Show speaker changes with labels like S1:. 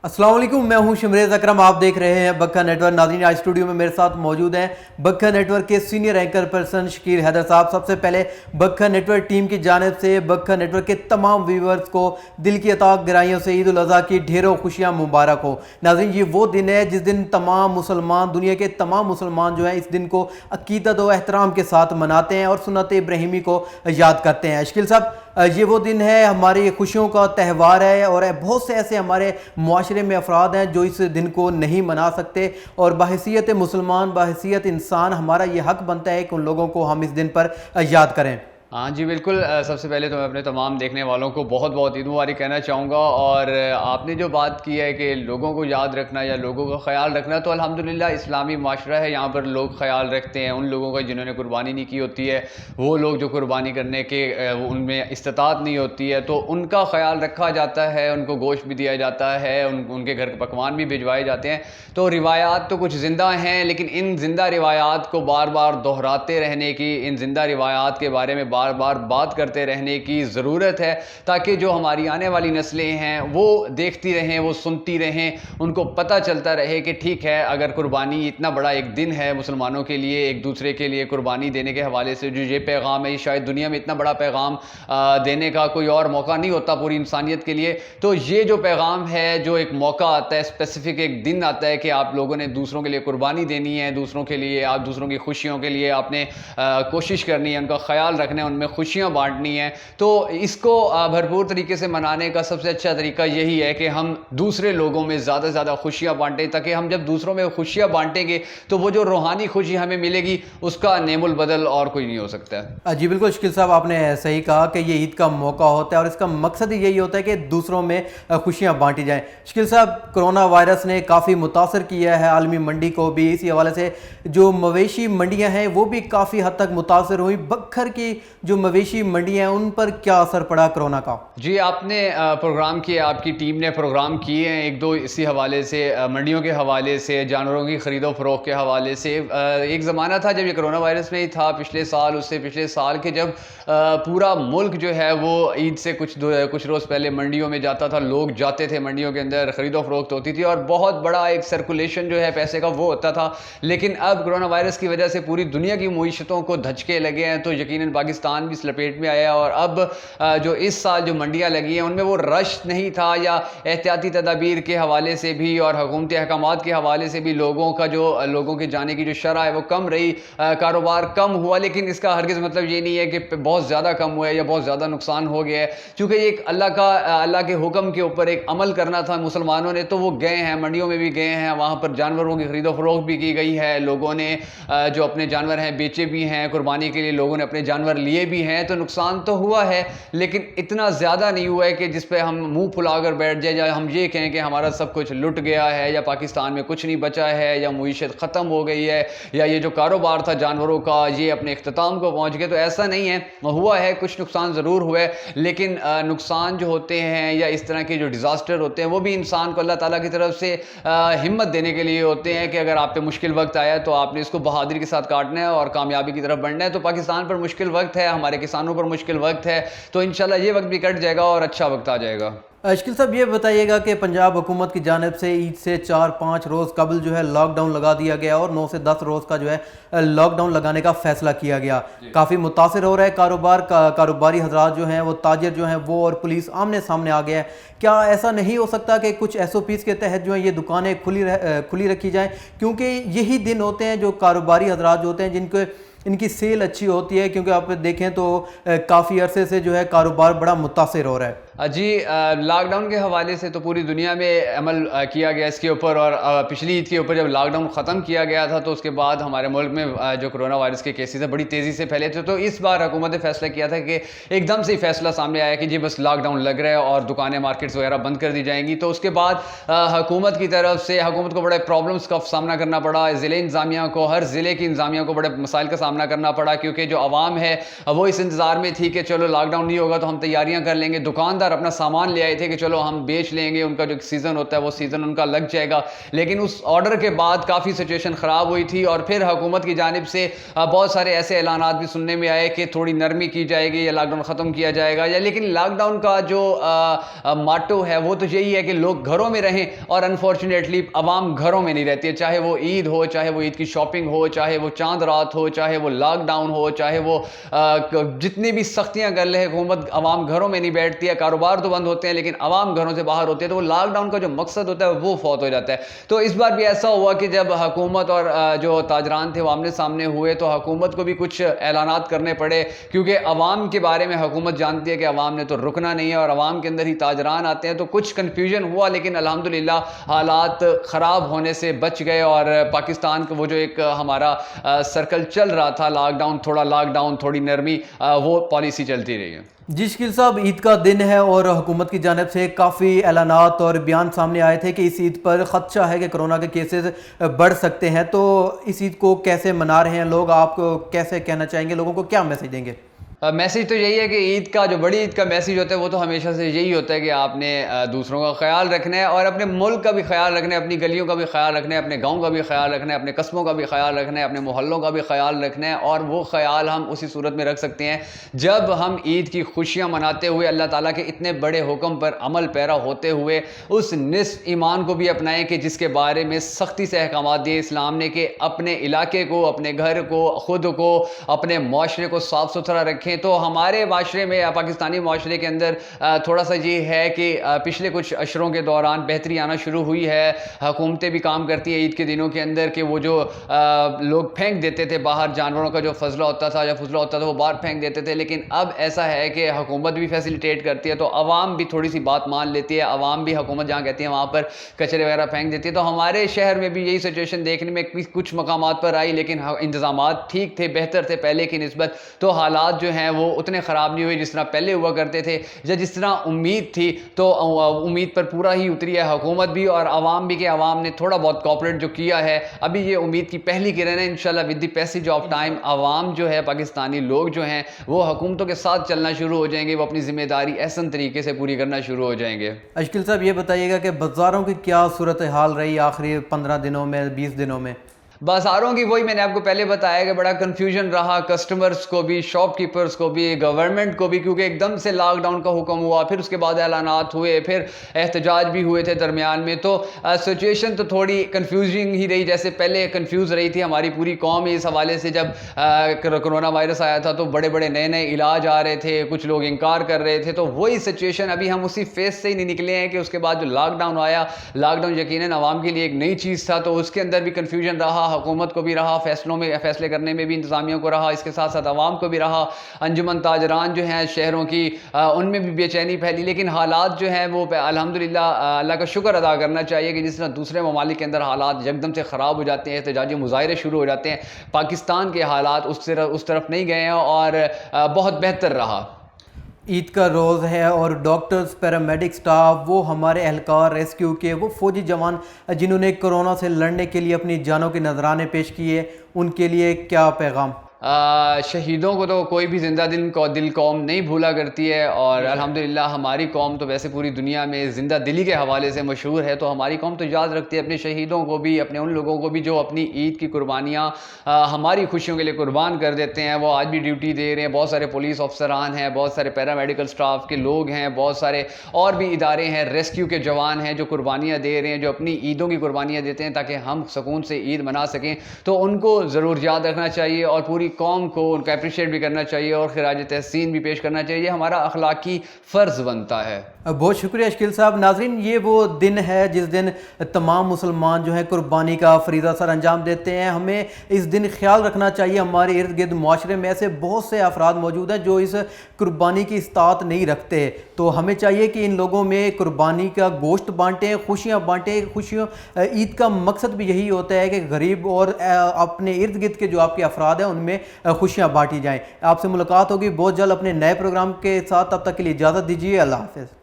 S1: अस्सलाम वालेकुम, मैं हूं शमरेज़ अकरम। आप देख रहे हैं बक्का नेटवर्क। नाज़रीन, आज स्टूडियो में मेरे साथ मौजूद हैं बक्का नेटवर्क के senior anchor person Shakeel Haider साहब। सबसे पहले बक्का नेटवर्क टीम की जानिब से बक्का नेटवर्क के तमाम व्यूवर्स को दिल की अता गहराइयों से ईद उल अज़हा की ढेरों खुशियां मुबारक हो। नाज़रीन, ये वो दिन है जिस दिन तमाम मुसलमान, दुनिया के तमाम मुसलमान जो हैं इस दिन को अकीदत और एहतराम के साथ मनाते हैं और सुन्नत इब्राहिमी को याद करते हैं। शकील साहब, ये वो दिन है, हमारी खुशियों का त्यौहार है और बहुत से ऐसे हमारे मुआशरे में अफराद हैं जो इस दिन को नहीं मना सकते और बहैसियत मुसलमान, बहैसियत इंसान हमारा ये हक बनता है कि उन लोगों को हम इस दिन पर याद करें।
S2: हाँ जी, बिल्कुल। सबसे पहले तो मैं अपने तमाम देखने वालों को बहुत बहुत ईद मुबारक कहना चाहूँगा। और आपने जो बात की है कि लोगों को याद रखना या लोगों का ख्याल रखना, तो अल्हम्दुलिल्लाह इस्लामी माशरा है, यहाँ पर लोग ख्याल रखते हैं उन लोगों का जिन्होंने कुर्बानी नहीं की होती है। वो लोग जो कुर्बानी करने के उनमें इस्तात नहीं होती है, तो उनका ख्याल रखा जाता है, उनको गोश्त भी दिया जाता है, उनके घर के पकवान भी भिजवाए जाते हैं। तो रिवायात तो कुछ ज़िंदा हैं, लेकिन इन ज़िंदा रिवायात को बार बार दोहराते रहने की, इन ज़िंदा रिवायात के बारे में बार बार बात करते रहने की ज़रूरत है, ताकि जो हमारी आने वाली नस्लें हैं वो देखती रहें, वो सुनती रहें, उनको पता चलता रहे कि ठीक है, अगर कुर्बानी इतना बड़ा एक दिन है मुसलमानों के लिए, एक दूसरे के लिए कुर्बानी देने के हवाले से जो ये पैगाम है, शायद दुनिया में इतना बड़ा पैगाम देने का कोई और मौका नहीं होता पूरी इंसानियत के लिए। तो ये जो पैगाम है, जो एक मौका आता है, स्पेसिफिक एक दिन आता है कि आप लोगों ने दूसरों के लिए कुर्बानी देनी है, दूसरों के लिए, आप दूसरों की खुशियों के लिए आपने कोशिश करनी है, उनका ख्याल रखना है, उनमें खुशियां बांटनी है। तो इसको भरपूर तरीके से मनाने का सबसे अच्छा तरीका यही है कि हम दूसरे लोगों में ज़्यादा से ज़्यादा खुशियां बांटें, ताकि हम जब दूसरों में खुशियां बांटेंगे तो वो जो रूहानी खुशी हमें मिलेगी उसका नेमुल बदल और कोई नहीं हो सकता है।
S1: जी बिल्कुल शकील साहब, आपने सही कहा कि ये ईद का मौका होता है और इसका मकसद ही यही होता है कि दूसरों में खुशियां बांटी जाएं। शकील साहब, कोरोना वायरस ने काफ़ी मुतासर किया है आलमी मंडी को भी। इसी हवाले से जो मवेशी मंडियां हैं वो भी काफ़ी हद तक मुतासर हुई। बक्खर की जो मवेशी मंडियां हैं उन पर क्या असर पड़ा कोरोना का?
S2: जी, आपने प्रोग्राम किए, आपकी टीम ने प्रोग्राम किए हैं एक दो इसी हवाले से, मंडियों के हवाले से, जानवरों की ख़रीदो फ़रोख्त के हवाले से। एक ज़माना था जब ये कोरोना वायरस में ही था, पिछले साल, उससे पिछले साल के, जब पूरा मुल्क जो है वो ईद से कुछ रोज़ पहले मंडियों में जाता था, लोग जाते थे मंडियों के अंदर, ख़रीदो फ़रोख्त होती थी और बहुत बड़ा एक सर्कुलेशन जो है पैसे का वो होता था। लेकिन अब कोरोना वायरस की वजह से पूरी दुनिया की मईशतों को धचके लगे हैं, तो यकीनन पाकिस्तान भी इस लपेट में आया। और अब जो इस साल जो मंडियां लगी हैं उनमें वो रश नहीं था, या एहतियाती तदाबीर के हवाले से भी और हुकूमती अहकामात के हवाले से भी लोगों के जाने की जो शरह है वो कम रही, कारोबार कम हुआ। लेकिन इसका हरगिज़ मतलब ये नहीं है कि बहुत ज़्यादा कम हुआ है या बहुत ज़्यादा नुकसान हो गया है, क्योंकि एक अल्लाह के हुक्म के ऊपर एक अमल करना था मुसलमानों ने, तो वो गए हैं, मंडियों में भी गए हैं, वहाँ पर जानवरों की खरीदो फरोख्त भी की गई है। लोगों ने जो अपने जानवर हैं बेचे भी हैं, कुर्बानी के लिए लोगों ने अपने जानवर लिए भी हैं। तो नुकसान तो हुआ है, लेकिन इतना ज़्यादा नहीं हुआ है कि जिस पे हम मुंह फुलाकर बैठ जाए, या हम ये कहें कि हमारा सब कुछ लुट गया है, या पाकिस्तान में कुछ नहीं बचा है, या मईशत ख़त्म हो गई है, या ये जो कारोबार था जानवरों का ये अपने इख्तिताम को पहुंच गया। तो ऐसा नहीं है, हुआ है, कुछ नुकसान ज़रूर हुआ है, लेकिन नुकसान जो होते हैं या इस तरह के जो डिज़ास्टर होते हैं वो भी इंसान को अल्लाह ताला की तरफ से हिम्मत देने के लिए होते हैं कि अगर आप पे मुश्किल वक्त आया तो आपने इसको बहादुरी के साथ काटना है और कामयाबी की तरफ बढ़ना है। तो पाकिस्तान पर मुश्किल वक्त है, हमारे किसानों पर मुश्किल वक्त है, तो इंशाल्लाह ये वक्त भी कट जाएगा और अच्छा वक्त आ जाएगा।
S1: शकील साहब, ये बताइएगा कि पंजाब हुकूमत की जानिब से ईद से 4-5 रोज़ कबल जो है लॉकडाउन लगा दिया गया और 9 से 10 रोज़ का जो है लॉकडाउन लगाने का फैसला किया गया। काफ़ी मुतासर हो रहा है कारोबारी हजरात जो हैं, वो ताजर जो हैं, वो और पुलिस आमने सामने आ गया है। क्या ऐसा नहीं हो सकता कि कुछ SOPs के तहत जो है ये दुकानें खुली रखी जाएँ, क्योंकि यही दिन होते हैं जो कारोबारी हजरात जो होते हैं इनकी सेल अच्छी होती है, क्योंकि आप देखें तो काफ़ी अरसे से जो है कारोबार बड़ा मुतासर हो रहा है।
S2: जी, लॉकडाउन के हवाले से तो पूरी दुनिया में अमल किया गया इसके ऊपर, और पिछली ईद के ऊपर जब लॉकडाउन ख़त्म किया गया था तो उसके बाद हमारे मुल्क में जो कोरोना वायरस के केसेस है बड़ी तेज़ी से फैले थे। तो इस बार हुकूमत ने फैसला किया था कि एकदम से ही फैसला सामने आया कि जी बस लॉकडाउन लग रहा है और दुकानें, मार्केट्स वगैरह बंद कर दी जाएंगी। तो उसके बाद हुकूमत की तरफ से हुकूमत को बड़े प्रॉब्लम्स का सामना करना पड़ा, ज़िले इंतज़ामिया को, हर ज़िले की इंतज़ामिया को बड़े मसाइल का सामना करना पड़ा, क्योंकि जो आवाम है वो इस इंतज़ार में थी कि चलो लॉकडाउन नहीं होगा तो हम तैयारियाँ कर लेंगे। दुकानदार تر اپنا سامان لے آئے تھے کہ چلو ہم بیچ لیں گے, ان کا جو سیزن ہوتا ہے وہ سیزن ان کا لگ جائے گا. لیکن اس آرڈر کے بعد کافی سچویشن خراب ہوئی تھی, اور پھر حکومت کی جانب سے بہت سارے ایسے اعلانات بھی سننے میں آئے کہ تھوڑی نرمی کی جائے گی یا لاک ڈاؤن ختم کیا جائے گا. لیکن لاک ڈاؤن کا جو ماٹو ہے وہ تو یہی ہے کہ لوگ گھروں میں رہیں, اور انفارچونیٹلی عوام گھروں میں نہیں رہتی ہے. چاہے وہ عید ہو, چاہے وہ عید کی شاپنگ ہو, چاہے وہ چاند رات ہو, چاہے وہ لاک ڈاؤن ہو, چاہے وہ جتنی بھی سختیاں کر لے حکومت, عوام گھروں میں نہیں بیٹھتی ہے. کاروبار تو بند ہوتے ہیں لیکن عوام گھروں سے باہر ہوتے ہیں, تو وہ لاک ڈاؤن کا جو مقصد ہوتا ہے وہ فوت ہو جاتا ہے. تو اس بار بھی ایسا ہوا کہ جب حکومت اور جو تاجران تھے وہ آمنے سامنے ہوئے تو حکومت کو بھی کچھ اعلانات کرنے پڑے, کیونکہ عوام کے بارے میں حکومت جانتی ہے کہ عوام نے تو رکنا نہیں ہے, اور عوام کے اندر ہی تاجران آتے ہیں. تو کچھ کنفیوژن ہوا, لیکن الحمدللہ حالات خراب ہونے سے بچ گئے, اور پاکستان کا وہ جو ایک ہمارا سرکل چل رہا تھا, لاک ڈاؤن تھوڑا لاک ڈاؤن تھوڑی نرمی, وہ پالیسی چلتی رہی ہے.
S1: جی شکیل صاحب, عید کا دن ہے اور حکومت کی جانب سے کافی اعلانات اور بیان سامنے آئے تھے کہ اس عید پر خدشہ ہے کہ کرونا کے کیسز بڑھ سکتے ہیں. تو اس عید کو کیسے منا رہے ہیں لوگ, آپ کو کیسے کہنا چاہیں گے, لوگوں کو کیا میسج دیں گے؟
S2: میسیج تو یہی ہے کہ عید کا جو بڑی عید کا میسیج ہوتا ہے وہ تو ہمیشہ سے یہی ہوتا ہے کہ آپ نے دوسروں کا خیال رکھنا ہے, اور اپنے ملک کا بھی خیال رکھنا ہے, اپنی گلیوں کا بھی خیال رکھنا ہے, اپنے گاؤں کا بھی خیال رکھنا ہے, اپنے قصبوں کا بھی خیال رکھنا ہے, اپنے محلوں کا بھی خیال رکھنا ہے. اور وہ خیال ہم اسی صورت میں رکھ سکتے ہیں جب ہم عید کی خوشیاں مناتے ہوئے اللہ تعالیٰ کے اتنے بڑے حکم پر عمل پیرا ہوتے ہوئے اس نصف ایمان کو بھی اپنائیں کہ جس کے بارے میں سختی سے احکامات دیے اسلام نے کہ اپنے علاقے کو, اپنے گھر کو, خود کو, اپنے معاشرے کو صاف ستھرا رکھیں. تو ہمارے معاشرے میں, پاکستانی معاشرے کے اندر تھوڑا سا یہ ہے کہ پچھلے کچھ اشروں کے دوران بہتری آنا شروع ہوئی ہے. حکومتیں بھی کام کرتی ہیں عید کے دنوں کے اندر کہ وہ جو لوگ پھینک دیتے تھے باہر, جانوروں کا جو فضلہ ہوتا تھا یا فضلہ ہوتا تھا وہ باہر پھینک دیتے تھے, لیکن اب ایسا ہے کہ حکومت بھی فیسیلیٹیٹ کرتی ہے, تو عوام بھی تھوڑی سی بات مان لیتی ہے. عوام بھی حکومت جہاں کہتی ہے وہاں پر کچرے وغیرہ پھینک دیتی ہے. تو ہمارے شہر میں بھی یہی سچویشن دیکھنے میں کچھ مقامات پر آئی, لیکن انتظامات ٹھیک تھے, بہتر تھے پہلے کی نسبت. تو حالات جو ہیں وہ اتنے خراب نہیں ہوئے جس طرح پہلے ہوا کرتے تھے, یا جس طرح امید تھی. تو امید پر پورا ہی اتری ہے حکومت بھی اور عوام بھی, کہ عوام نے تھوڑا بہت کوآپریٹ جو کیا ہے. ابھی یہ امید کی پہلی کرن ہے, انشاءاللہ with the passage of time عوام جو ہے, پاکستانی لوگ جو ہیں وہ حکومتوں کے ساتھ چلنا شروع ہو جائیں گے, وہ اپنی ذمہ داری احسن طریقے سے پوری کرنا شروع ہو جائیں گے.
S1: اشکیل صاحب یہ بتائیے گا کہ بازاروں کی کیا صورتحال رہی آخری 15 دنوں میں, 20 دنوں میں؟
S2: بازاروں کی وہی میں نے آپ کو پہلے بتایا کہ بڑا کنفیوژن رہا, کسٹمرز کو بھی, شاپ کیپرز کو بھی, گورنمنٹ کو بھی, کیونکہ ایک دم سے لاک ڈاؤن کا حکم ہوا, پھر اس کے بعد اعلانات ہوئے, پھر احتجاج بھی ہوئے تھے درمیان میں. تو سچویشن تو تھوڑی کنفیوزنگ ہی رہی, جیسے پہلے کنفیوز رہی تھی ہماری پوری قوم اس حوالے سے. جب کرونا وائرس آیا تھا تو بڑے بڑے نئے نئے علاج آ رہے تھے, کچھ لوگ انکار کر رہے تھے. تو وہی سچویشن ابھی ہم اسی فیس سے ہی نہیں نکلے ہیں کہ اس کے بعد جو لاک ڈاؤن آیا, لاک ڈاؤن یقیناً عوام کے لیے ایک نئی چیز تھا, تو اس کے اندر بھی کنفیوژن رہا, حکومت کو بھی رہا, فیصلے کرنے میں بھی انتظامیہ کو رہا, اس کے ساتھ ساتھ عوام کو بھی رہا. انجمن تاجران جو ہیں شہروں کی, ان میں بھی بے چینی پھیلی. لیکن حالات جو ہیں وہ الحمدللہ اللہ کا شکر ادا کرنا چاہیے کہ جس طرح دوسرے ممالک کے اندر حالات یکدم سے خراب ہو جاتے ہیں, احتجاجی مظاہرے شروع ہو جاتے ہیں, پاکستان کے حالات اس طرف نہیں گئے ہیں اور بہت بہتر رہا.
S1: عید کا روز ہے اور ڈاکٹرز, پیرامیڈک سٹاف, وہ ہمارے اہلکار ریسکیو کے, وہ فوجی جوان جنہوں نے کرونا سے لڑنے کے لیے اپنی جانوں کے نذرانے پیش کیے, ان کے لیے کیا پیغام؟
S2: شہیدوں کو تو کوئی بھی زندہ دل قوم نہیں بھولا کرتی ہے, اور الحمدللہ ہماری قوم تو ویسے پوری دنیا میں زندہ دلی کے حوالے سے مشہور ہے. تو ہماری قوم تو یاد رکھتی ہے اپنے شہیدوں کو بھی, اپنے ان لوگوں کو بھی جو اپنی عید کی قربانیاں ہماری خوشیوں کے لیے قربان کر دیتے ہیں. وہ آج بھی ڈیوٹی دے رہے ہیں. بہت سارے پولیس افسران ہیں, بہت سارے پیرامیڈیکل سٹاف کے لوگ ہیں, بہت سارے اور بھی ادارے ہیں, ریسکیو کے جوان ہیں جو قربانیاں دے رہے ہیں, جو اپنی عیدوں کی قربانیاں دیتے ہیں تاکہ ہم سکون سے عید منا سکیں. تو ان کو ضرور یاد رکھنا چاہیے اور پوری قوم کو ان کا اپریشیٹ بھی کرنا چاہیے اور خراج تحسین بھی پیش کرنا چاہیے. یہ ہمارا اخلاقی فرض بنتا ہے.
S1: بہت شکریہ اشکیل صاحب. ناظرین, یہ وہ دن ہے جس دن تمام مسلمان جو ہیں قربانی کا فریضہ سر انجام دیتے ہیں. ہمیں اس دن خیال رکھنا چاہیے, ہمارے ارد گرد معاشرے میں ایسے بہت سے افراد موجود ہیں جو اس قربانی کی استطاعت نہیں رکھتے. تو ہمیں چاہیے کہ ان لوگوں میں قربانی کا گوشت بانٹیں, خوشیاں بانٹیں. عید کا مقصد بھی یہی ہوتا ہے کہ غریب اور اپنے ارد گرد کے جو آپ کے افراد ہیں ان میں خوشیاں بانٹی جائیں. آپ سے ملاقات ہوگی بہت جلد اپنے نئے پروگرام کے ساتھ. تب تک کے لیے اجازت دیجیے. اللہ حافظ.